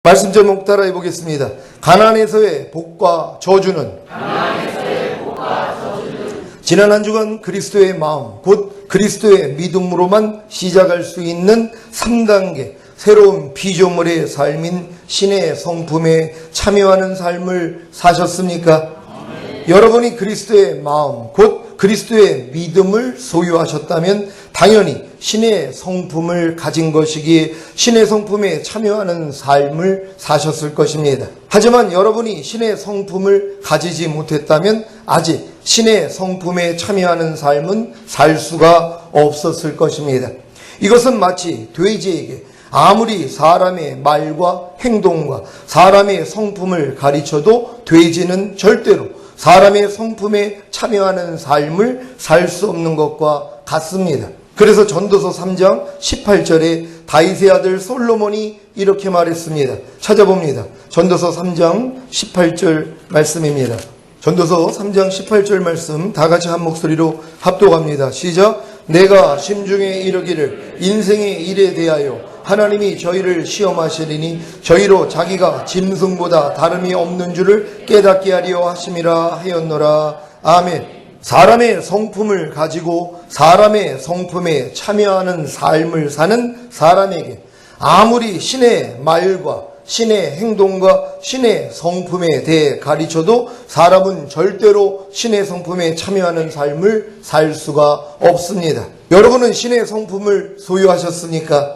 말씀 제목 따라해 보겠습니다. 가나안에서의 복과 저주는 지난 한 주간 그리스도의 마음, 곧 그리스도의 믿음으로만 시작할 수 있는 3단계 새로운 피조물의 삶인 신의 성품에 참여하는 삶을 사셨습니까? 여러분이 그리스도의 마음, 곧 그리스도의 믿음을 소유하셨다면 당연히 신의 성품을 가진 것이기에 신의 성품에 참여하는 삶을 사셨을 것입니다. 하지만 여러분이 신의 성품을 가지지 못했다면 아직 신의 성품에 참여하는 삶은 살 수가 없었을 것입니다. 이것은 마치 돼지에게 아무리 사람의 말과 행동과 사람의 성품을 가르쳐도 돼지는 절대로 사람의 성품에 참여하는 삶을 살 수 없는 것과 같습니다. 그래서 전도서 3장 18절에 다윗의 아들 솔로몬이 이렇게 말했습니다. 찾아봅니다. 전도서 3장 18절 말씀입니다. 전도서 3장 18절 말씀 다 같이 한 목소리로 합독합니다. 시작. 내가 심중에 이르기를 인생의 일에 대하여 하나님이 저희를 시험하시리니 저희로 자기가 짐승보다 다름이 없는 줄을 깨닫게 하려 하심이라 하였노라. 아멘. 사람의 성품을 가지고 사람의 성품에 참여하는 삶을 사는 사람에게 아무리 신의 말과 신의 행동과 신의 성품에 대해 가르쳐도 사람은 절대로 신의 성품에 참여하는 삶을 살 수가 없습니다. 여러분은 신의 성품을 소유하셨습니까?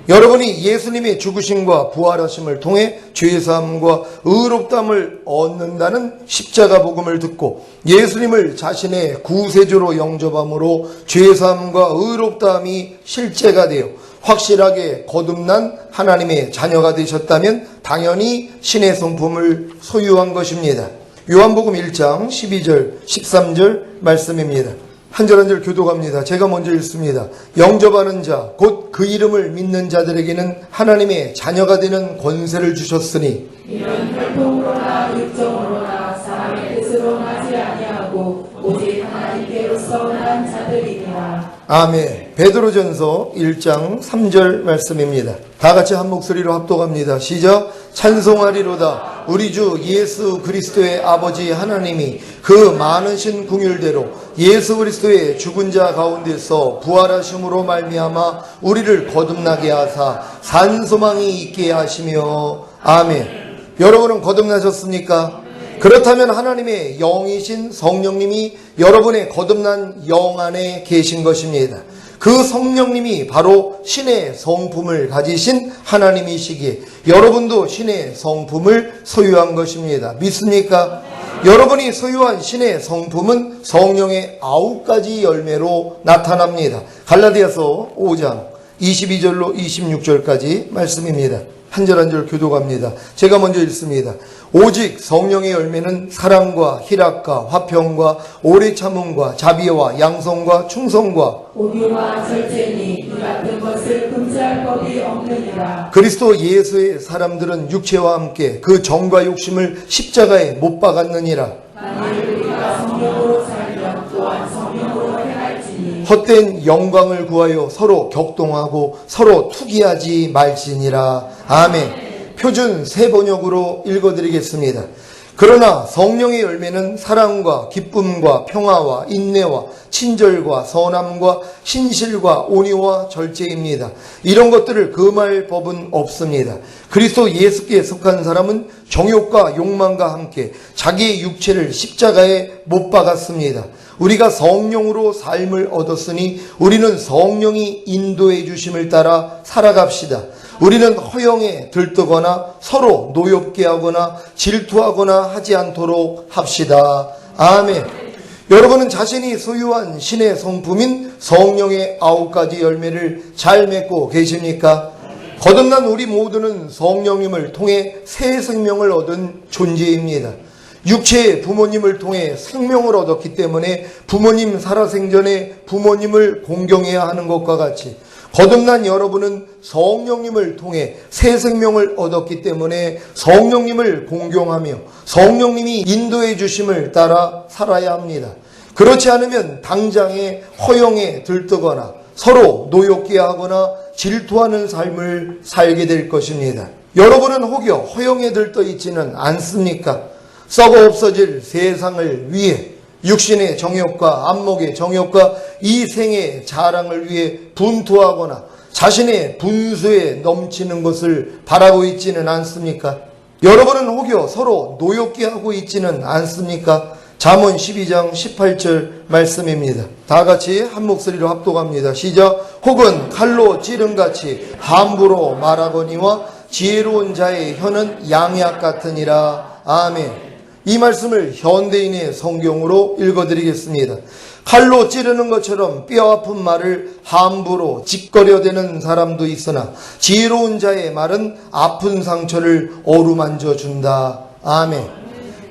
여러분이 예수님의 죽으심과 부활하심을 통해 죄사함과 의롭다함을 얻는다는 십자가 복음을 듣고 예수님을 자신의 구세주로 영접함으로 죄사함과 의롭다함이 실제가 되어 확실하게 거듭난 하나님의 자녀가 되셨다면 당연히 신의 성품을 소유한 것입니다. 요한복음 1장 12절 13절 말씀입니다. 한 절 한 절 교독합니다. 제가 먼저 읽습니다. 영접하는 자, 곧 그 이름을 믿는 자들에게는 하나님의 자녀가 되는 권세를 주셨으니 이는 혈통으로나 육정으로나 사람의 뜻으로 나지 아니하고 오직 하나님께로서 난 자들이니라. 아멘. 베드로전서 1장 3절 말씀입니다. 다 같이 한 목소리로 합독합니다. 시작. 찬송하리로다. 우리 주 예수 그리스도의 아버지 하나님이 그 많으신 긍휼대로 예수 그리스도의 죽은 자 가운데서 부활하심으로 말미암아 우리를 거듭나게 하사 산소망이 있게 하시며 아멘. 여러분은 거듭나셨습니까? 그렇다면 하나님의 영이신 성령님이 여러분의 거듭난 영 안에 계신 것입니다. 그 성령님이 바로 신의 성품을 가지신 하나님이시기에 여러분도 신의 성품을 소유한 것입니다. 믿습니까? 여러분이 소유한 신의 성품은 성령의 9가지 열매로 나타납니다. 갈라디아서 5장 22절로 26절까지 말씀입니다. 한 절 한 절 교독합니다. 제가 먼저 읽습니다. 오직 성령의 열매는 사랑과 희락과 화평과 오래 참음과 자비와 양성과 충성과 온유와 절제니 이 같은 것을 금지할 법이 없느니라. 그리스도 예수의 사람들은 육체와 함께 그 정과 욕심을 십자가에 못 박았느니라. 만일 우리가 성령으로 살면 또한 성령으로 행할지니 헛된 영광을 구하여 서로 격동하고 서로 투기하지 말지니라. 아멘. 표준 새 번역으로 읽어드리겠습니다. 그러나 성령의 열매는 사랑과 기쁨과 평화와 인내와 친절과 선함과 신실과 온유와 절제입니다. 이런 것들을 금할 법은 없습니다. 그리스도 예수께 속한 사람은 정욕과 욕망과 함께 자기의 육체를 십자가에 못 박았습니다. 우리가 성령으로 삶을 얻었으니 우리는 성령이 인도해 주심을 따라 살아갑시다. 우리는 허영에 들뜨거나 서로 노엽게 하거나 질투하거나 하지 않도록 합시다. 아멘. 여러분은 자신이 소유한 신의 성품인 성령의 9가지 열매를 잘 맺고 계십니까? 거듭난 우리 모두는 성령님을 통해 새 생명을 얻은 존재입니다. 육체의 부모님을 통해 생명을 얻었기 때문에 부모님 살아생전에 부모님을 공경해야 하는 것과 같이 거듭난 여러분은 성령님을 통해 새 생명을 얻었기 때문에 성령님을 공경하며 성령님이 인도해 주심을 따라 살아야 합니다. 그렇지 않으면 당장에 허영에 들뜨거나 서로 노엽게 하거나 질투하는 삶을 살게 될 것입니다. 여러분은 혹여 허영에 들떠 있지는 않습니까? 썩어 없어질 세상을 위해 육신의 정욕과 안목의 정욕과 이 생의 자랑을 위해 분투하거나 자신의 분수에 넘치는 것을 바라고 있지는 않습니까? 여러분은 혹여 서로 노엽게 하고 있지는 않습니까? 잠언 12장 18절 말씀입니다. 다 같이 한 목소리로 합독합니다. 시작. 혹은 칼로 찌름같이 함부로 말하거니와 지혜로운 자의 혀는 양약 같으니라. 아멘. 이 말씀을 현대인의 성경으로 읽어드리겠습니다. 칼로 찌르는 것처럼 뼈 아픈 말을 함부로 짓거려대는 사람도 있으나 지혜로운 자의 말은 아픈 상처를 어루만져 준다. 아멘.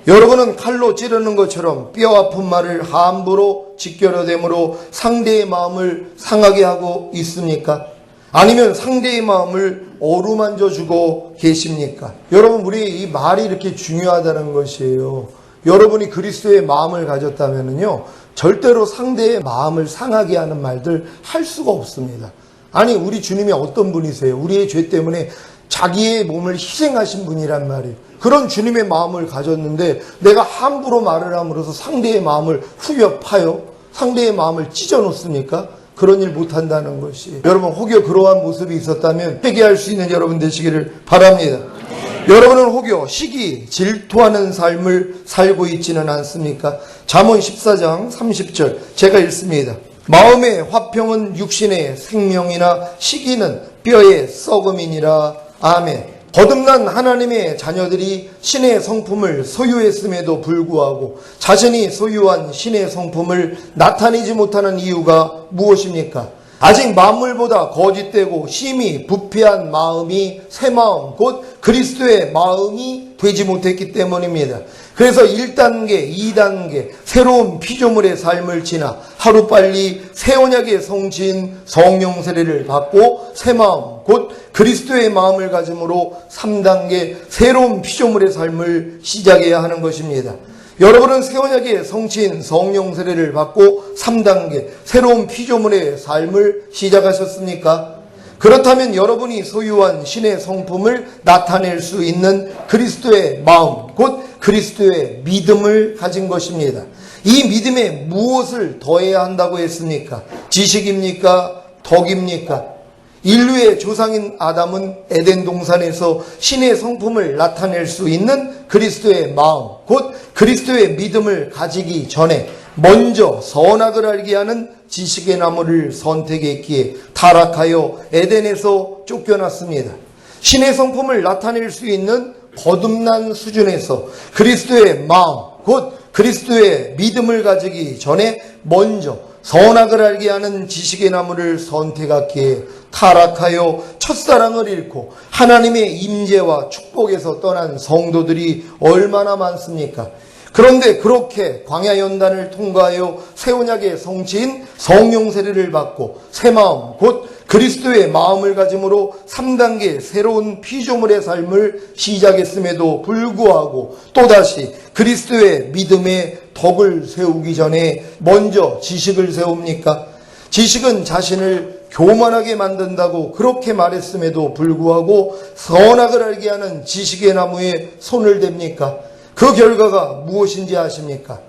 여러분은 칼로 찌르는 것처럼 뼈 아픈 말을 함부로 짓거려대므로 상대의 마음을 상하게 하고 있습니까? 아니면 상대의 마음을 어루만져 주고 계십니까? 여러분, 우리 이 말이 이렇게 중요하다는 것이에요. 여러분이 그리스도의 마음을 가졌다면요, 절대로 상대의 마음을 상하게 하는 말들 할 수가 없습니다. 아니, 우리 주님이 어떤 분이세요? 우리의 죄 때문에 자기의 몸을 희생하신 분이란 말이에요. 그런 주님의 마음을 가졌는데 내가 함부로 말을 함으로써 상대의 마음을 후벼 파요? 상대의 마음을 찢어 놓습니까? 그런 일 못한다는 것이. 여러분, 혹여 그러한 모습이 있었다면 회개할 수 있는 여러분 되시기를 바랍니다. 여러분은 혹여 시기 질투하는 삶을 살고 있지는 않습니까? 잠언 14장 30절 제가 읽습니다. 마음의 화평은 육신의 생명이나 시기는 뼈의 썩음이니라. 아멘. 거듭난 하나님의 자녀들이 신의 성품을 소유했음에도 불구하고 자신이 소유한 신의 성품을 나타내지 못하는 이유가 무엇입니까? 아직 만물보다 거짓되고 심히 부패한 마음이 새 마음, 곧 그리스도의 마음이 되지 못했기 때문입니다. 그래서 1단계, 2단계 새로운 피조물의 삶을 지나 하루빨리 새 언약의 성취인 성령 세례를 받고 새 마음, 곧 그리스도의 마음을 가짐으로 3단계 새로운 피조물의 삶을 시작해야 하는 것입니다. 여러분은 새 언약의 성취인 성령 세례를 받고 3단계 새로운 피조물의 삶을 시작하셨습니까? 그렇다면 여러분이 소유한 신의 성품을 나타낼 수 있는 그리스도의 마음, 곧 그리스도의 믿음을 가진 것입니다. 이 믿음에 무엇을 더해야 한다고 했습니까? 지식입니까? 덕입니까? 인류의 조상인 아담은 에덴 동산에서 신의 성품을 나타낼 수 있는 그리스도의 마음, 곧 그리스도의 믿음을 가지기 전에 먼저 선악을 알게 하는 지식의 나무를 선택했기에 타락하여 에덴에서 쫓겨났습니다. 신의 성품을 나타낼 수 있는 거듭난 수준에서 그리스도의 마음, 곧 그리스도의 믿음을 가지기 전에 먼저 선악을 알게 하는 지식의 나무를 선택하기에 타락하여 첫사랑을 잃고 하나님의 임재와 축복에서 떠난 성도들이 얼마나 많습니까? 그런데 그렇게 광야 연단을 통과하여 새 언약의 성취인 성령 세례를 받고 새 마음, 곧 그리스도의 마음을 가짐으로 3단계 새로운 피조물의 삶을 시작했음에도 불구하고 또다시 그리스도의 믿음의 덕을 세우기 전에 먼저 지식을 세웁니까? 지식은 자신을 교만하게 만든다고 그렇게 말했음에도 불구하고 선악을 알게 하는 지식의 나무에 손을 댑니까? 그 결과가 무엇인지 아십니까?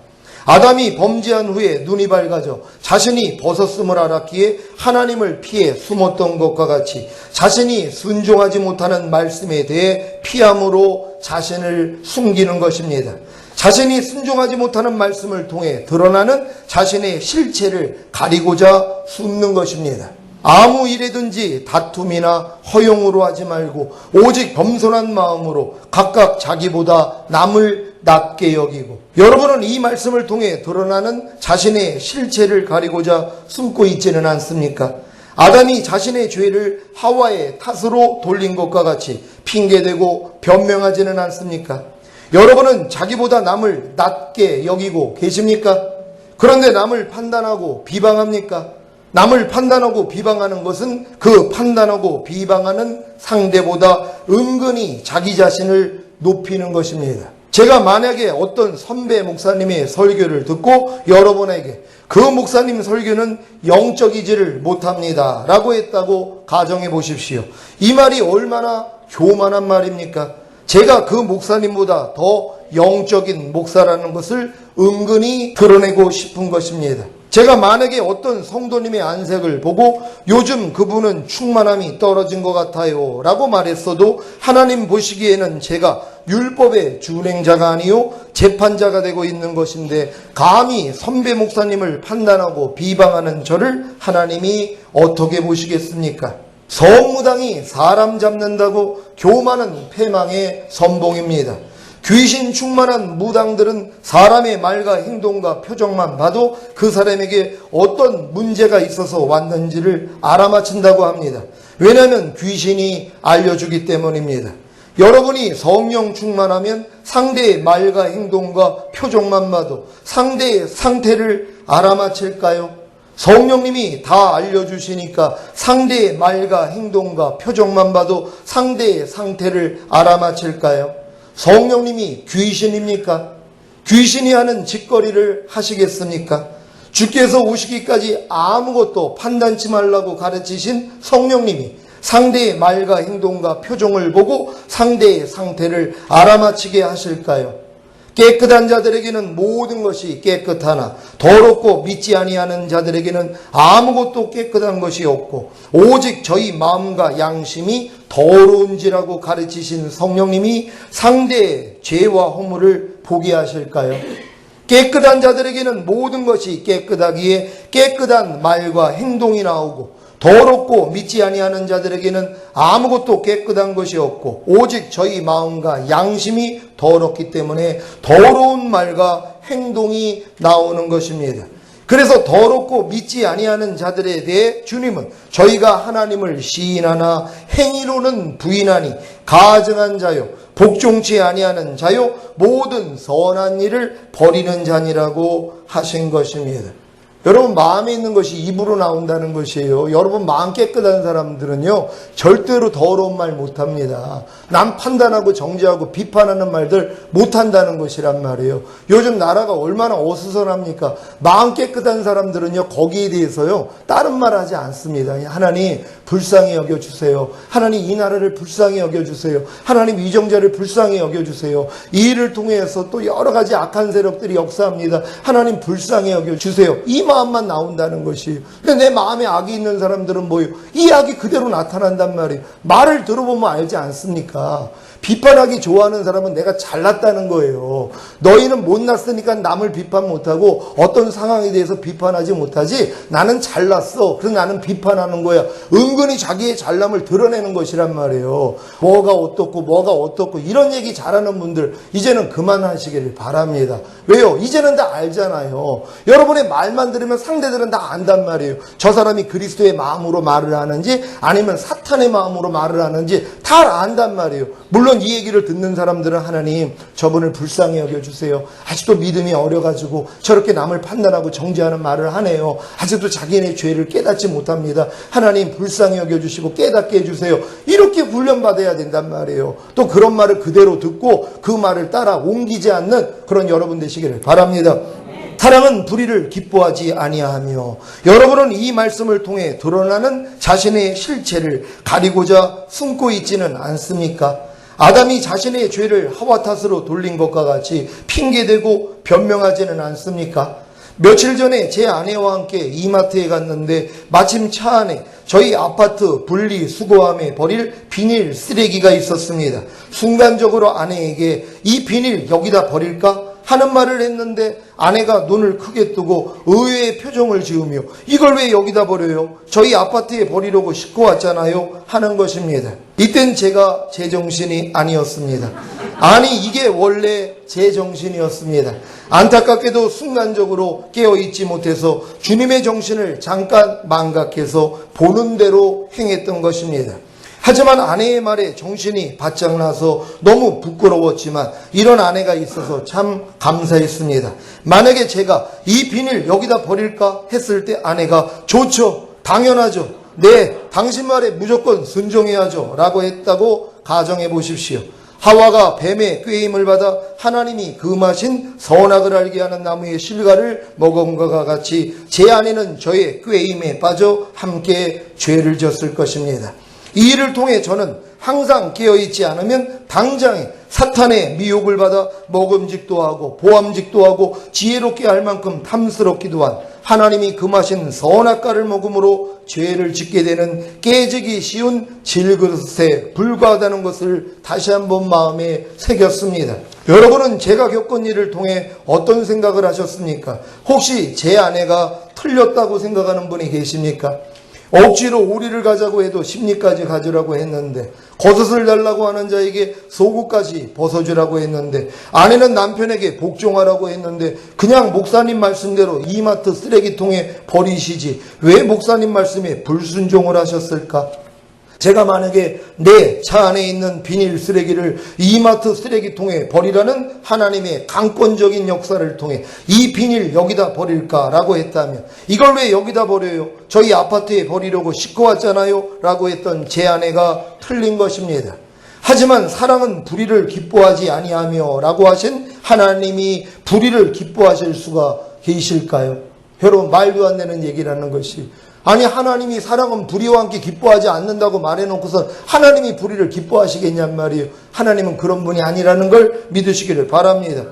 아담이 범죄한 후에 눈이 밝아져 자신이 벗었음을 알았기에 하나님을 피해 숨었던 것과 같이 자신이 순종하지 못하는 말씀에 대해 피함으로 자신을 숨기는 것입니다. 자신이 순종하지 못하는 말씀을 통해 드러나는 자신의 실체를 가리고자 숨는 것입니다. 아무 일에든지 다툼이나 허용으로 하지 말고 오직 겸손한 마음으로 각각 자기보다 남을 낮게 여기고, 여러분은 이 말씀을 통해 드러나는 자신의 실체를 가리고자 숨고 있지는 않습니까? 아담이 자신의 죄를 하와의 탓으로 돌린 것과 같이 핑계대고 변명하지는 않습니까? 여러분은 자기보다 남을 낮게 여기고 계십니까? 그런데 남을 판단하고 비방합니까? 남을 판단하고 비방하는 것은 그 판단하고 비방하는 상대보다 은근히 자기 자신을 높이는 것입니다. 제가 만약에 어떤 선배 목사님의 설교를 듣고 여러분에게 그 목사님 설교는 영적이지를 못합니다 라고 했다고 가정해 보십시오. 이 말이 얼마나 교만한 말입니까? 제가 그 목사님보다 더 영적인 목사라는 것을 은근히 드러내고 싶은 것입니다. 제가 만약에 어떤 성도님의 안색을 보고 요즘 그분은 충만함이 떨어진 것 같아요 라고 말했어도 하나님 보시기에는 제가 율법의 준행자가 아니요 재판자가 되고 있는 것인데, 감히 선배 목사님을 판단하고 비방하는 저를 하나님이 어떻게 보시겠습니까? 성무당이 사람 잡는다고 교만은 패망의 선봉입니다. 귀신 충만한 무당들은 사람의 말과 행동과 표정만 봐도 그 사람에게 어떤 문제가 있어서 왔는지를 알아맞힌다고 합니다. 왜냐하면 귀신이 알려주기 때문입니다. 여러분이 성령 충만하면 상대의 말과 행동과 표정만 봐도 상대의 상태를 알아맞힐까요? 성령님이 다 알려주시니까 상대의 말과 행동과 표정만 봐도 상대의 상태를 알아맞힐까요? 성령님이 귀신입니까? 귀신이 하는 짓거리를 하시겠습니까? 주께서 오시기까지 아무것도 판단치 말라고 가르치신 성령님이 상대의 말과 행동과 표정을 보고 상대의 상태를 알아맞히게 하실까요? 깨끗한 자들에게는 모든 것이 깨끗하나 더럽고 믿지 아니하는 자들에게는 아무것도 깨끗한 것이 없고 오직 저희 마음과 양심이 더러운지라고 가르치신 성령님이 상대의 죄와 허물을 보게 하실까요? 깨끗한 자들에게는 모든 것이 깨끗하기에 깨끗한 말과 행동이 나오고, 더럽고 믿지 아니하는 자들에게는 아무것도 깨끗한 것이 없고 오직 저희 마음과 양심이 더럽기 때문에 더러운 말과 행동이 나오는 것입니다. 그래서 더럽고 믿지 아니하는 자들에 대해 주님은 저희가 하나님을 시인하나 행위로는 부인하니 가증한 자요 복종치 아니하는 자요 모든 선한 일을 버리는 자니라고 하신 것입니다. 여러분, 마음에 있는 것이 입으로 나온다는 것이에요. 여러분, 마음 깨끗한 사람들은요 절대로 더러운 말 못합니다. 남 판단하고 정죄하고 비판하는 말들 못한다는 것이란 말이에요. 요즘 나라가 얼마나 어수선합니까? 마음 깨끗한 사람들은요 거기에 대해서요 다른 말 하지 않습니다. 하나님 불쌍히 여겨주세요. 하나님 이 나라를 불쌍히 여겨주세요. 하나님 위정자를 불쌍히 여겨주세요. 이 일을 통해서 또 여러 가지 악한 세력들이 역사합니다. 하나님 불쌍히 여겨주세요. 이 마음만 나온다는 것이에요. 근데 내 마음에 악이 있는 사람들은 뭐예요? 이 악이 그대로 나타난단 말이에요. 말을 들어보면 알지 않습니까? 비판하기 좋아하는 사람은 내가 잘났다는 거예요. 너희는 못났으니까 남을 비판 못하고 어떤 상황에 대해서 비판하지 못하지, 나는 잘났어. 그래서 나는 비판하는 거야. 은근히 자기의 잘남을 드러내는 것이란 말이에요. 뭐가 어떻고 이런 얘기 잘하는 분들 이제는 그만하시기를 바랍니다. 왜요? 이제는 다 알잖아요. 여러분의 말만 들으면 상대들은 다 안단 말이에요. 저 사람이 그리스도의 마음으로 말을 하는지 아니면 사탄의 마음으로 말을 하는지 다 안단 말이에요. 물론 이 얘기를 듣는 사람들은 하나님 저분을 불쌍히 여겨주세요. 아직도 믿음이 어려가지고 저렇게 남을 판단하고 정죄하는 말을 하네요. 아직도 자기네 죄를 깨닫지 못합니다. 하나님 불쌍히 여겨주시고 깨닫게 해주세요. 이렇게 훈련받아야 된단 말이에요. 또 그런 말을 그대로 듣고 그 말을 따라 옮기지 않는 그런 여러분 되시기를 바랍니다. 사랑은 불의를 기뻐하지 아니하며, 여러분은 이 말씀을 통해 드러나는 자신의 실체를 가리고자 숨고 있지는 않습니까? 아담이 자신의 죄를 하와 탓으로 돌린 것과 같이 핑계대고 변명하지는 않습니까? 며칠 전에 제 아내와 함께 이마트에 갔는데 마침 차 안에 저희 아파트 분리수거함에 버릴 비닐 쓰레기가 있었습니다. 순간적으로 아내에게 이 비닐 여기다 버릴까? 하는 말을 했는데 아내가 눈을 크게 뜨고 의외의 표정을 지으며 이걸 왜 여기다 버려요? 저희 아파트에 버리려고 싣고 왔잖아요 하는 것입니다. 이땐 제가 제정신이 아니었습니다. 아니 이게 원래 제정신이었습니다. 안타깝게도 순간적으로 깨어있지 못해서 주님의 정신을 잠깐 망각해서 보는 대로 행했던 것입니다. 하지만 아내의 말에 정신이 바짝 나서 너무 부끄러웠지만 이런 아내가 있어서 참 감사했습니다. 만약에 제가 이 비닐 여기다 버릴까 했을 때 아내가 좋죠, 당연하죠, 네, 당신 말에 무조건 순종해야죠 라고 했다고 가정해 보십시오. 하와가 뱀의 꾀임을 받아 하나님이 금하신 선악을 알게 하는 나무의 실과를 먹은 것과 같이 제 아내는 저의 꾀임에 빠져 함께 죄를 졌을 것입니다. 이 일을 통해 저는 항상 깨어있지 않으면 당장에 사탄의 미혹을 받아 먹음직도 하고 보암직도 하고 지혜롭게 할 만큼 탐스럽기도 한 하나님이 금하신 선악과를 먹음으로 죄를 짓게 되는 깨지기 쉬운 질그릇에 불과하다는 것을 다시 한번 마음에 새겼습니다. 여러분은 제가 겪은 일을 통해 어떤 생각을 하셨습니까? 혹시 제 아내가 틀렸다고 생각하는 분이 계십니까? 억지로 오리를 가자고 해도 십리까지 가지라고 했는데, 겉옷을 달라고 하는 자에게 속옷까지 벗어주라고 했는데, 아내는 남편에게 복종하라고 했는데 그냥 목사님 말씀대로 이마트 쓰레기통에 버리시지 왜 목사님 말씀에 불순종을 하셨을까? 제가 만약에 내 차 안에 있는 비닐 쓰레기를 이마트 쓰레기통에 버리라는 하나님의 강권적인 역사를 통해 이 비닐 여기다 버릴까라고 했다면, 이걸 왜 여기다 버려요? 저희 아파트에 버리려고 싣고 왔잖아요 라고 했던 제 아내가 틀린 것입니다. 하지만 사랑은 불의를 기뻐하지 아니하며 라고 하신 하나님이 불의를 기뻐하실 수가 계실까요? 여러분, 말도 안 되는 얘기라는 것이, 아니 하나님이 사랑은 불의와 함께 기뻐하지 않는다고 말해놓고서 하나님이 불의를 기뻐하시겠냔 말이에요. 하나님은 그런 분이 아니라는 걸 믿으시기를 바랍니다.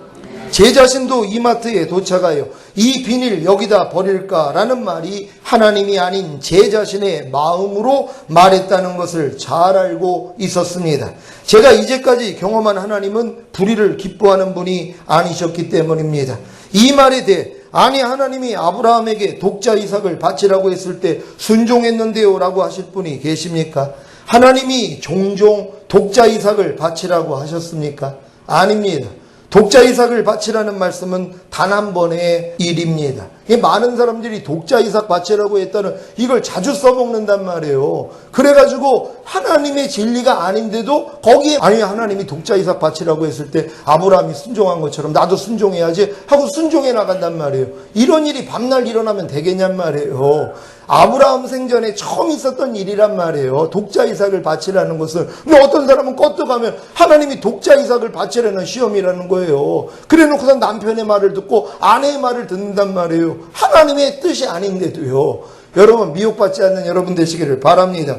제 자신도 이마트에 도착하여 이 비닐 여기다 버릴까라는 말이 하나님이 아닌 제 자신의 마음으로 말했다는 것을 잘 알고 있었습니다. 제가 이제까지 경험한 하나님은 불의를 기뻐하는 분이 아니셨기 때문입니다. 이 말에 대해, 아니 하나님이 아브라함에게 독자 이삭을 바치라고 했을 때 순종했는데요 라고 하실 분이 계십니까? 하나님이 종종 독자 이삭을 바치라고 하셨습니까? 아닙니다. 독자 이삭을 바치라는 말씀은 단 한 번의 일입니다. 많은 사람들이 독자 이삭 바치라고 했다는 이걸 자주 써먹는단 말이에요. 그래가지고 하나님의 진리가 아닌데도 거기에, 아니 하나님이 독자 이삭 바치라고 했을 때 아브라함이 순종한 것처럼 나도 순종해야지 하고 순종해 나간단 말이에요. 이런 일이 밤날 일어나면 되겠냔 말이에요. 아브라함 생전에 처음 있었던 일이란 말이에요. 독자 이삭을 바치라는 것은. 근데 어떤 사람은 껐떡하면 하나님이 독자 이삭을 바치라는 시험이라는 거예요. 그래 놓고서 남편의 말을 듣고 아내의 말을 듣는단 말이에요. 하나님의 뜻이 아닌데도요. 여러분, 미혹받지 않는 여러분 되시기를 바랍니다.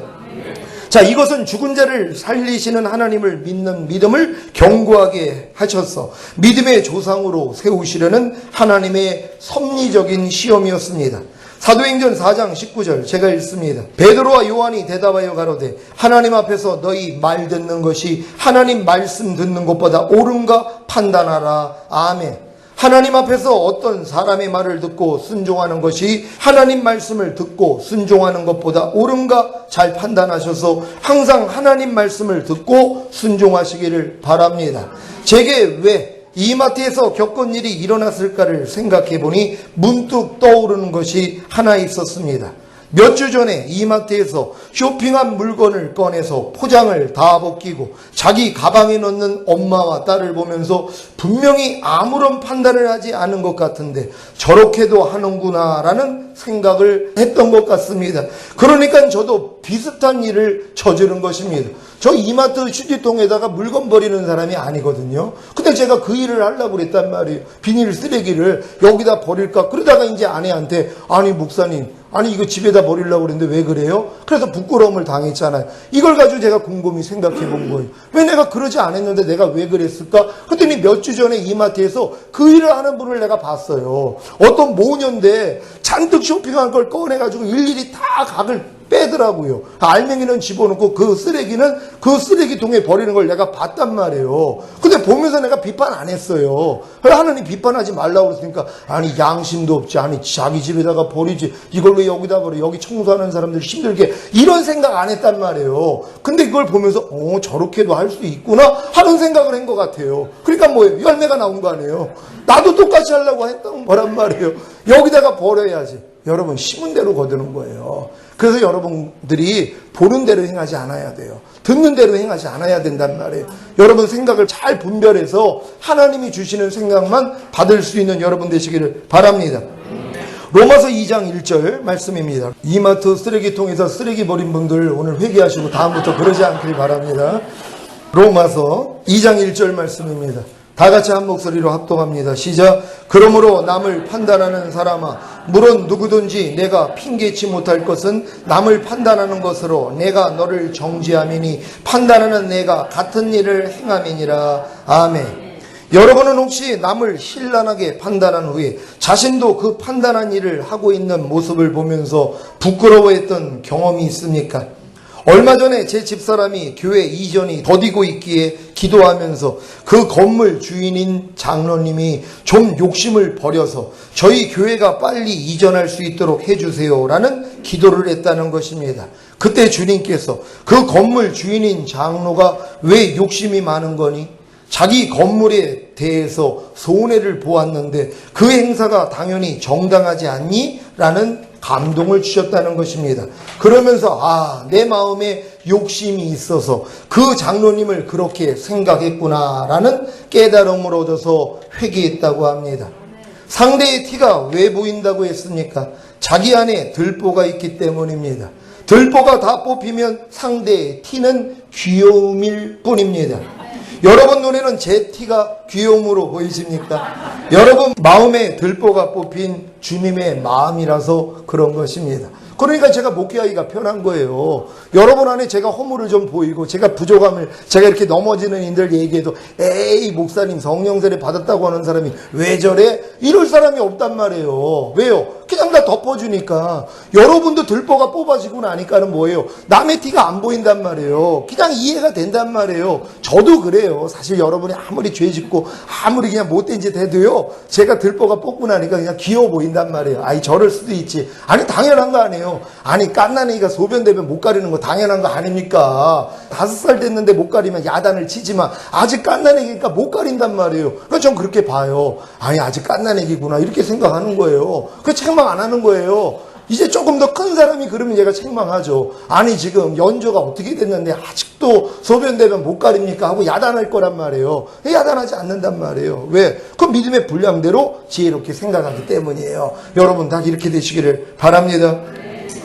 자, 이것은 죽은 자를 살리시는 하나님을 믿는 믿음을 견고하게 하셔서 믿음의 조상으로 세우시려는 하나님의 섭리적인 시험이었습니다. 사도행전 4장 19절 제가 읽습니다. 베드로와 요한이 대답하여 가로되 하나님 앞에서 너희 말 듣는 것이 하나님 말씀 듣는 것보다 옳은가 판단하라. 아멘. 하나님 앞에서 어떤 사람의 말을 듣고 순종하는 것이 하나님 말씀을 듣고 순종하는 것보다 옳은가 잘 판단하셔서 항상 하나님 말씀을 듣고 순종하시기를 바랍니다. 제게 왜 이마트에서 겪은 일이 일어났을까를 생각해 보니 문득 떠오르는 것이 하나 있었습니다. 몇 주 전에 이마트에서 쇼핑한 물건을 꺼내서 포장을 다 벗기고 자기 가방에 넣는 엄마와 딸을 보면서 분명히 아무런 판단을 하지 않은 것 같은데 저렇게도 하는구나라는 생각을 했던 것 같습니다. 그러니까 저도 비슷한 일을 저지른 것입니다. 저 이마트 휴지통에다가 물건 버리는 사람이 아니거든요. 근데 제가 그 일을 하려고 그랬단 말이에요. 비닐 쓰레기를 여기다 버릴까? 그러다가 이제 아내한테, 아니 목사님, 아니 이거 집에다 버리려고 그랬는데 왜 그래요? 그래서 부끄러움을 당했잖아요. 이걸 가지고 제가 곰곰이 생각해 본 거예요. 왜 내가 그러지 않았는데 내가 왜 그랬을까? 그랬더니 몇 주 전에 이마트에서 그 일을 하는 분을 내가 봤어요. 어떤 모녀인데 잔뜩 쇼핑한 걸 꺼내가지고 일일이 다 각을 빼더라고요. 알맹이는 집어넣고 그 쓰레기는 그 쓰레기통에 버리는 걸 내가 봤단 말이에요. 근데 보면서 내가 비판 안 했어요. 하나님 비판하지 말라고 그랬으니까, 아니 양심도 없지, 아니 자기 집에다가 버리지, 이걸 왜 여기다 버려, 여기 청소하는 사람들 힘들게, 이런 생각 안 했단 말이에요. 근데 이걸 보면서 저렇게도 할 수 있구나 하는 생각을 한 것 같아요. 그러니까 뭐예요? 열매가 나온 거 아니에요. 나도 똑같이 하려고 했던 거란 말이에요. 여기다가 버려야지. 여러분, 심은 대로 거두는 거예요. 그래서 여러분들이 보는 대로 행하지 않아야 돼요. 듣는 대로 행하지 않아야 된단 말이에요. 여러분 생각을 잘 분별해서 하나님이 주시는 생각만 받을 수 있는 여러분 되시기를 바랍니다. 로마서 2장 1절 말씀입니다. 이마트 쓰레기통에서 쓰레기 버린 분들 오늘 회개하시고 다음부터 그러지 않길 바랍니다. 로마서 2장 1절 말씀입니다. 다 같이 한 목소리로 합동합니다. 시작. 그러므로 남을 판단하는 사람아, 물론 누구든지 내가 핑계치 못할 것은 남을 판단하는 것으로 내가 너를 정죄함이니 판단하는 내가 같은 일을 행함이니라. 아멘. 여러분은 혹시 남을 신랄하게 판단한 후에 자신도 그 판단한 일을 하고 있는 모습을 보면서 부끄러워했던 경험이 있습니까? 얼마 전에 제 집사람이 교회 이전이 더디고 있기에 기도하면서 그 건물 주인인 장로님이 좀 욕심을 버려서 저희 교회가 빨리 이전할 수 있도록 해주세요라는 기도를 했다는 것입니다. 그때 주님께서 그 건물 주인인 장로가 왜 욕심이 많은 거니? 자기 건물에 대해서 손해를 보았는데 그 행사가 당연히 정당하지 않니? 라는 감동을 주셨다는 것입니다. 그러면서 내 마음에 욕심이 있어서 그 장로님을 그렇게 생각했구나라는 깨달음을 얻어서 회개했다고 합니다. 상대의 티가 왜 보인다고 했습니까? 자기 안에 들보가 있기 때문입니다. 들보가 다 뽑히면 상대의 티는 귀여움일 뿐입니다. 여러분 눈에는 제 티가 귀여움으로 보이십니까? 여러분 마음에 들보가 뽑힌 주님의 마음이라서 그런 것입니다. 그러니까 제가 목회하기가 편한 거예요. 여러분 안에 제가 허물을 좀 보이고 제가 부족함을 제가 이렇게 넘어지는 인들 얘기해도 에이 목사님 성령 세례 받았다고 하는 사람이 왜 저래? 이럴 사람이 없단 말이에요. 왜요? 그냥 다 덮어주니까. 여러분도 들보가 뽑아지고 나니까는 뭐예요? 남의 티가 안 보인단 말이에요. 그냥 이해가 된단 말이에요. 저도 그래요. 사실 여러분이 아무리 죄 짓고 아무리 그냥 못된 짓 해도요, 제가 들보가 뽑고 나니까 그냥 귀여워 보인단 말이에요. 아이 저럴 수도 있지. 아니 당연한 거 아니에요. 아니 깐난애기가 소변대면 못 가리는 거 당연한 거 아닙니까? 5살 됐는데 못 가리면 야단을 치지만 아직 깐난애기니까 못 가린단 말이에요. 그러니까 전 그렇게 봐요. 아니 아직 깐난애기구나 이렇게 생각하는 거예요. 그 책망 안 하는 거예요. 이제 조금 더 큰 사람이 그러면 얘가 책망하죠. 아니 지금 연조가 어떻게 됐는데 아직도 소변대면 못 가립니까? 하고 야단할 거란 말이에요. 야단하지 않는단 말이에요. 왜? 그 믿음의 분량대로 지혜롭게 생각하기 때문이에요. 여러분 다 이렇게 되시기를 바랍니다.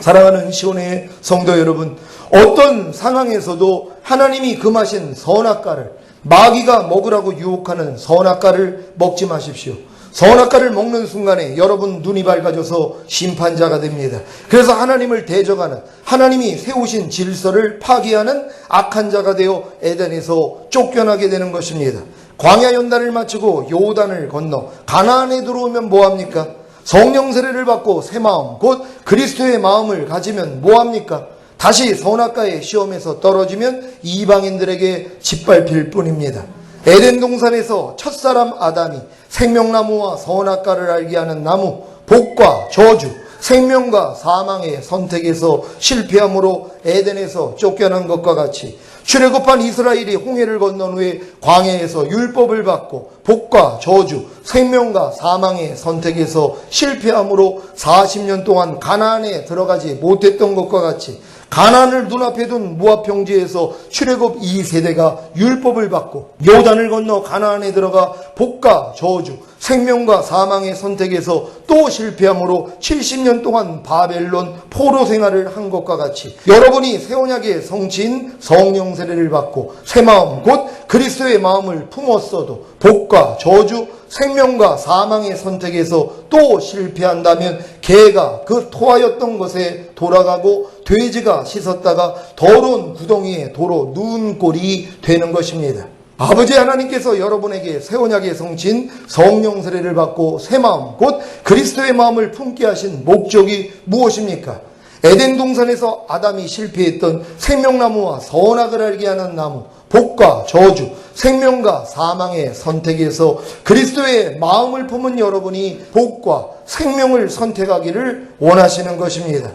사랑하는 시온의 성도 여러분, 어떤 상황에서도 하나님이 금하신 선악과를, 마귀가 먹으라고 유혹하는 선악과를 먹지 마십시오. 선악과를 먹는 순간에 여러분 눈이 밝아져서 심판자가 됩니다. 그래서 하나님을 대적하는, 하나님이 세우신 질서를 파기하는 악한 자가 되어 에덴에서 쫓겨나게 되는 것입니다. 광야 연단을 마치고 요단을 건너 가나안에 들어오면 뭐합니까? 성령 세례를 받고 새 마음, 곧 그리스도의 마음을 가지면 뭐합니까? 다시 선악과의 시험에서 떨어지면 이방인들에게 짓밟힐 뿐입니다. 에덴 동산에서 첫사람 아담이 생명나무와 선악과를 알게 하는 나무, 복과 저주, 생명과 사망의 선택에서 실패함으로 에덴에서 쫓겨난 것과 같이 출애굽한 이스라엘이 홍해를 건넌 후에 광야에서 율법을 받고 복과 저주, 생명과 사망의 선택에서 실패함으로 40년 동안 가나안에 들어가지 못했던 것과 같이 가나안을 눈앞에 둔 모압 평지에서 출애굽 2세대가 율법을 받고 요단을 건너 가나안에 들어가 복과 저주, 생명과 사망의 선택에서 또 실패함으로 70년 동안 바벨론 포로 생활을 한 것과 같이 여러분이 새 언약의 성취인 성령 세례를 받고 새 마음 곧 그리스도의 마음을 품었어도 복과 저주, 생명과 사망의 선택에서 또 실패한다면 개가 그 토하였던 것에 돌아가고 돼지가 씻었다가 더러운 구덩이에 도로 누운 꼴이 되는 것입니다. 아버지 하나님께서 여러분에게 새 언약의 성취인 성령 세례를 받고 새 마음 곧 그리스도의 마음을 품게 하신 목적이 무엇입니까? 에덴 동산에서 아담이 실패했던 생명나무와 선악을 알게 하는 나무, 복과 저주, 생명과 사망의 선택에서 그리스도의 마음을 품은 여러분이 복과 생명을 선택하기를 원하시는 것입니다.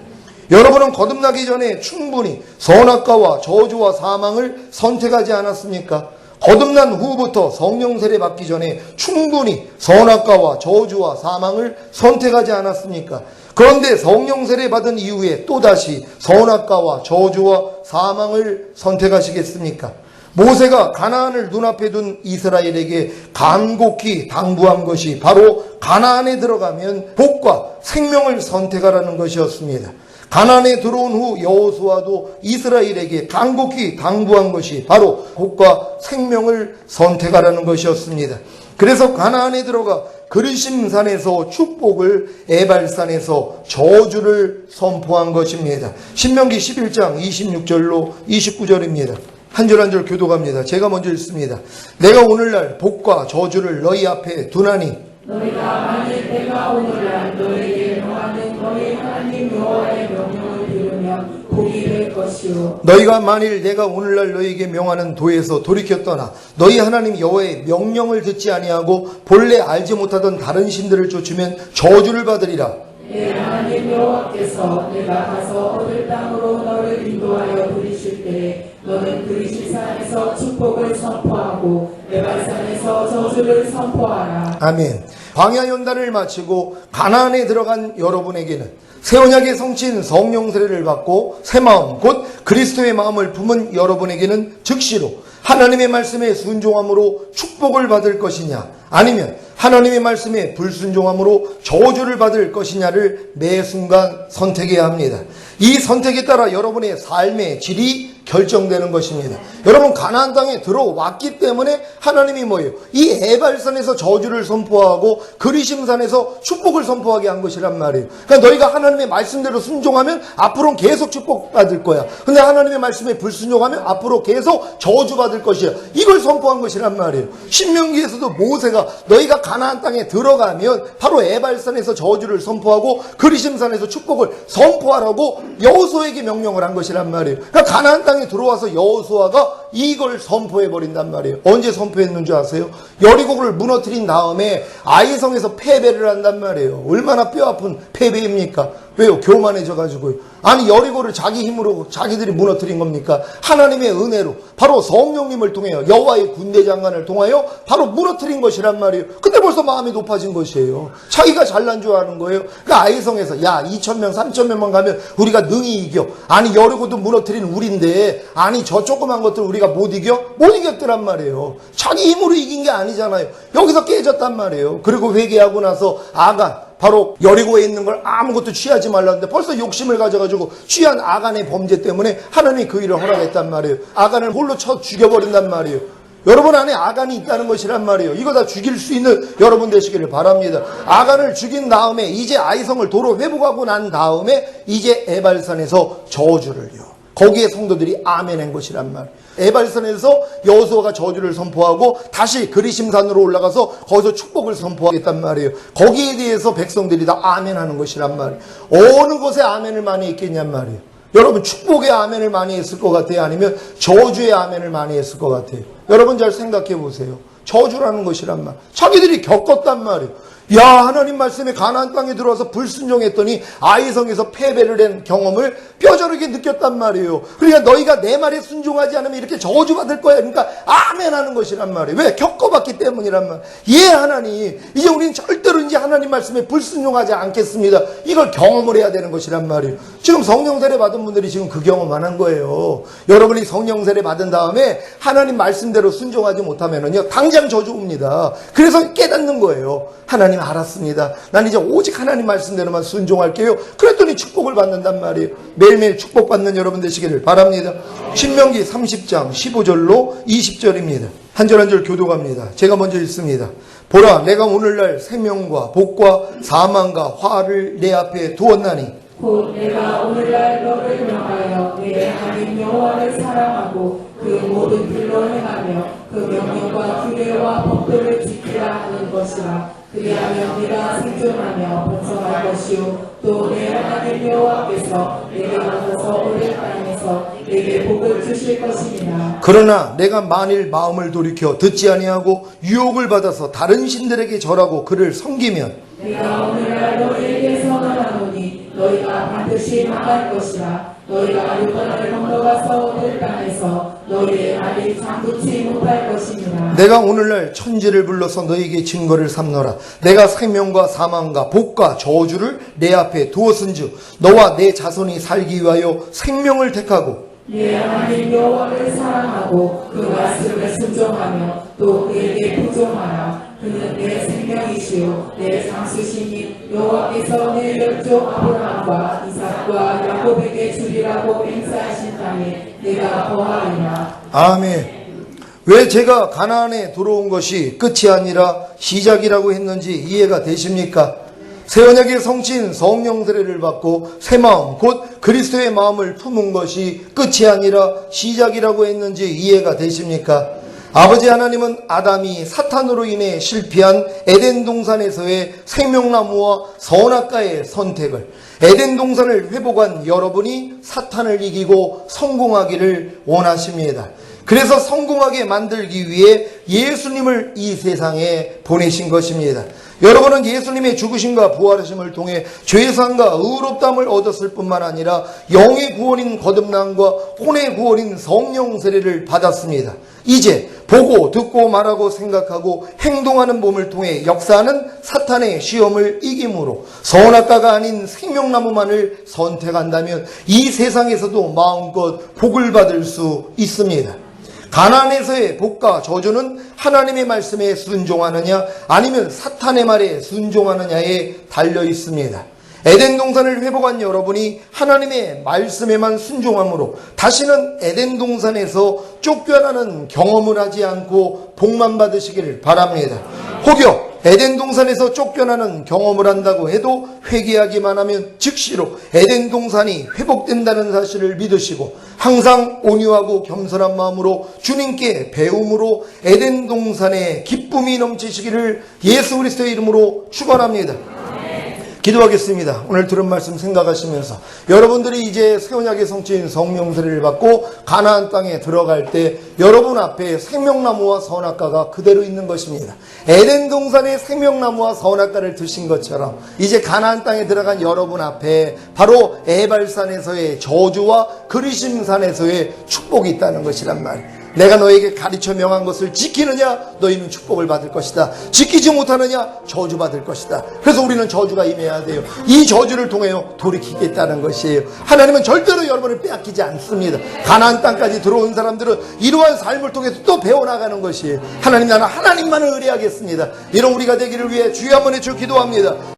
여러분은 거듭나기 전에 충분히 선악과와 저주와 사망을 선택하지 않았습니까? 거듭난 후부터 성령 세례 받기 전에 충분히 선악과와 저주와 사망을 선택하지 않았습니까? 그런데 성령 세례 받은 이후에 또다시 선악과와 저주와 사망을 선택하시겠습니까? 모세가 가나안을 눈앞에 둔 이스라엘에게 간곡히 당부한 것이 바로 가나안에 들어가면 복과 생명을 선택하라는 것이었습니다. 가나안에 들어온 후 여호수아도 이스라엘에게 간곡히 당부한 것이 바로 복과 생명을 선택하라는 것이었습니다. 그래서 가나안에 들어가 그리심산에서 축복을, 에발산에서 저주를 선포한 것입니다. 신명기 11장 26절로 29절입니다. 한 절 한 절 교독합니다. 제가 먼저 읽습니다. 내가 오늘날 복과 저주를 너희 앞에 두나니 너희가 만일 내가 오늘날 너희에게 명하는 너희 하나님 여호와의 명령을 들으면 복이 될 것이요. 너희가 만일 내가 오늘날 너희에게 명하는 도에서 돌이켰더나 너희 하나님 여호와의 명령을 듣지 아니하고 본래 알지 못하던 다른 신들을 쫓으면 저주를 받으리라. 내 하나님 여호와께서 내가 가서 얻을 땅으로 너를 인도하여 부리실 때에 너는 그리심산에서 축복을 선포하고 에발산에서 저주를 선포하라. 아멘. 광야 연단을 마치고 가나안에 들어간 여러분에게는 새 언약의 성취인 성령 세례를 받고 새 마음 곧 그리스도의 마음을 품은 여러분에게는 즉시로 하나님의 말씀에 순종함으로 축복을 받을 것이냐 아니면 하나님의 말씀에 불순종함으로 저주를 받을 것이냐를 매 순간 선택해야 합니다. 이 선택에 따라 여러분의 삶의 질이 결정되는 것입니다. 여러분 가나안 땅에 들어왔기 때문에 하나님이 뭐예요? 이 에발산에서 저주를 선포하고 그리심산에서 축복을 선포하게 한 것이란 말이에요. 그러니까 너희가 하나님의 말씀대로 순종하면 앞으로는 계속 축복받을 거야. 근데 하나님의 말씀에 불순종하면 앞으로 계속 저주받을 것이야. 이걸 선포한 것이란 말이에요. 신명기에서도 모세가 너희가 가나안 땅에 들어가면 바로 에발산에서 저주를 선포하고 그리심산에서 축복을 선포하라고 여호수아에게 명령을 한 것이란 말이에요. 그러니까 가나안 땅에 들어와서 여호수아가 이걸 선포해 버린단 말이에요. 언제 선포했는 줄 아세요? 여리고를 무너뜨린 다음에 아이성에서 패배를 한단 말이에요. 얼마나 뼈아픈 패배입니까? 왜요? 교만해져 가지고요. 아니 여리고를 자기 힘으로 자기들이 무너뜨린 겁니까? 하나님의 은혜로 바로 성령님을 통하여 여호와의 군대 장관을 통하여 바로 무너뜨린 것이란 말이에요. 근데 벌써 마음이 높아진 것이에요. 자기가 잘난 줄 아는 거예요. 그러니까 아이성에서 야 2,000명 3,000명만 가면 우리가 능히 이겨. 아니 여리고도 무너뜨린 우리인데 아니 저 조그만 것들 우리가 못 이겨? 못 이겼더란 말이에요. 자기 힘으로 이긴 게 아니잖아요. 여기서 깨졌단 말이에요. 그리고 회개하고 나서 아간 바로 여리고에 있는 걸 아무것도 취하지 말라는데 벌써 욕심을 가져가지고 취한 아간의 범죄 때문에 하나님이 그 일을 허락했단 말이에요. 아간을 홀로 쳐 죽여버린단 말이에요. 여러분 안에 아간이 있다는 것이란 말이에요. 이거 다 죽일 수 있는 여러분 되시기를 바랍니다. 아간을 죽인 다음에 이제 아이성을 도로 회복하고 난 다음에 이제 에발산에서 저주를요. 거기에 성도들이 아멘한 것이란 말이에요. 에발산에서 여호수아가 저주를 선포하고 다시 그리심산으로 올라가서 거기서 축복을 선포하겠단 말이에요. 거기에 대해서 백성들이 다 아멘하는 것이란 말이에요. 어느 곳에 아멘을 많이 했겠냔 말이에요. 여러분 축복의 아멘을 많이 했을 것 같아요? 아니면 저주의 아멘을 많이 했을 것 같아요? 여러분 잘 생각해 보세요. 저주라는 것이란 말. 자기들이 겪었단 말이에요. 야 하나님 말씀에 가나안 땅에 들어와서 불순종했더니 아이성에서 패배를 한 경험을 뼈저리게 느꼈단 말이에요. 그러니까 너희가 내 말에 순종하지 않으면 이렇게 저주받을 거야. 그러니까 아멘하는 것이란 말이에요. 왜? 겪어봤기 때문이란 말이에요. 예 하나님 이제 우리는 절대로 이제 하나님 말씀에 불순종하지 않겠습니다. 이걸 경험을 해야 되는 것이란 말이에요. 지금 성령 세례 받은 분들이 지금 그 경험 안 한 거예요. 여러분이 성령 세례 받은 다음에 하나님 말씀대로 순종하지 못하면은요 당장 저주 옵니다. 그래서 깨닫는 거예요. 하나님 알았습니다. 난 이제 오직 하나님 말씀대로만 순종할게요. 그랬더니 축복을 받는단 말이에요. 매일매일 축복받는 여러분 되시기를 바랍니다. 신명기 30장 15절로 20절입니다. 한 절 한 절 교독합니다. 제가 먼저 읽습니다. 보라 내가 오늘날 생명과 복과 사망과 화를 내 앞에 두었나니 곧 내가 오늘날 너를 명하여 내 하나님 여호와를 사랑하고 그 모든 길로 행하며 그 명령과 규례와 법도를 지키라 하는 것이라. 그리하면 네가 생존하며 번성할 것이요 또 내 하나님 여호와께서 내가 가서 얻을 땅에서 내게 복을 주실 것이니라. 그러나 내가 만일 마음을 돌이켜 듣지 아니하고 유혹을 받아서 다른 신들에게 절하고 그를 섬기면 내가 오늘날 너희에게 선언하노니 너희가 반드시 망할 것이라. 너희가 요단을 건너가서 얻을 땅에서 너희의 말이 잠그지 못할 것이니라. 내가 오늘날 천지를 불러서 너희에게 증거를 삼노라. 내가 생명과 사망과 복과 저주를 내 앞에 두었은즉 너와 내 자손이 살기 위하여 생명을 택하고 네 하나님 여호와를 사랑하고 그 말씀을 순종하며 또 그에게 부종하라. 그는 내 생명이시요 내 장수시니 여호와께서 내 열조 아브라함과 이삭과 야곱에게 주리라고 맹세하신 땅에 내가 거하리라. 아멘. 왜 제가 가나안에 들어온 것이 끝이 아니라 시작이라고 했는지 이해가 되십니까? 새 언약의 성취인 성령 세례를 받고 새 마음 곧 그리스도의 마음을 품은 것이 끝이 아니라 시작이라고 했는지 이해가 되십니까? 아버지 하나님은 아담이 사탄으로 인해 실패한 에덴 동산에서의 생명나무와 선악과의 선택을, 에덴 동산을 회복한 여러분이 사탄을 이기고 성공하기를 원하십니다. 그래서 성공하게 만들기 위해 예수님을 이 세상에 보내신 것입니다. 여러분은 예수님의 죽으심과 부활하심을 통해 죄사함과 의롭다함을 얻었을 뿐만 아니라 영의 구원인 거듭남과 혼의 구원인 성령 세례를 받았습니다. 이제 보고 듣고 말하고 생각하고 행동하는 몸을 통해 역사하는 사탄의 시험을 이김으로 선악과가 아닌 생명나무만을 선택한다면 이 세상에서도 마음껏 복을 받을 수 있습니다. 가나안에서의 복과 저주는 하나님의 말씀에 순종하느냐 아니면 사탄의 말에 순종하느냐에 달려 있습니다. 에덴 동산을 회복한 여러분이 하나님의 말씀에만 순종함으로 다시는 에덴 동산에서 쫓겨나는 경험을 하지 않고 복만 받으시기를 바랍니다. 혹여 에덴 동산에서 쫓겨나는 경험을 한다고 해도 회개하기만 하면 즉시로 에덴 동산이 회복된다는 사실을 믿으시고 항상 온유하고 겸손한 마음으로 주님께 배움으로 에덴 동산에 기쁨이 넘치시기를 예수 그리스도의 이름으로 축원합니다. 기도하겠습니다. 오늘 들은 말씀 생각하시면서 여러분들이 이제 새 언약의 성취인 성령 세례를 받고 가나안 땅에 들어갈 때 여러분 앞에 생명나무와 선악과가 그대로 있는 것입니다. 에덴 동산의 생명나무와 선악과를 드신 것처럼 이제 가나안 땅에 들어간 여러분 앞에 바로 에발산에서의 저주와 그리심산에서의 축복이 있다는 것이란 말이에요. 내가 너에게 가르쳐 명한 것을 지키느냐 너희는 축복을 받을 것이다. 지키지 못하느냐 저주받을 것이다. 그래서 우리는 저주가 임해야 돼요. 이 저주를 통해 돌이키겠다는 것이에요. 하나님은 절대로 여러분을 빼앗기지 않습니다. 가나안 땅까지 들어온 사람들은 이러한 삶을 통해서 또 배워나가는 것이에요. 하나님 나는 하나님만을 의뢰하겠습니다. 이런 우리가 되기를 위해 주여 한번 해주 기도합니다.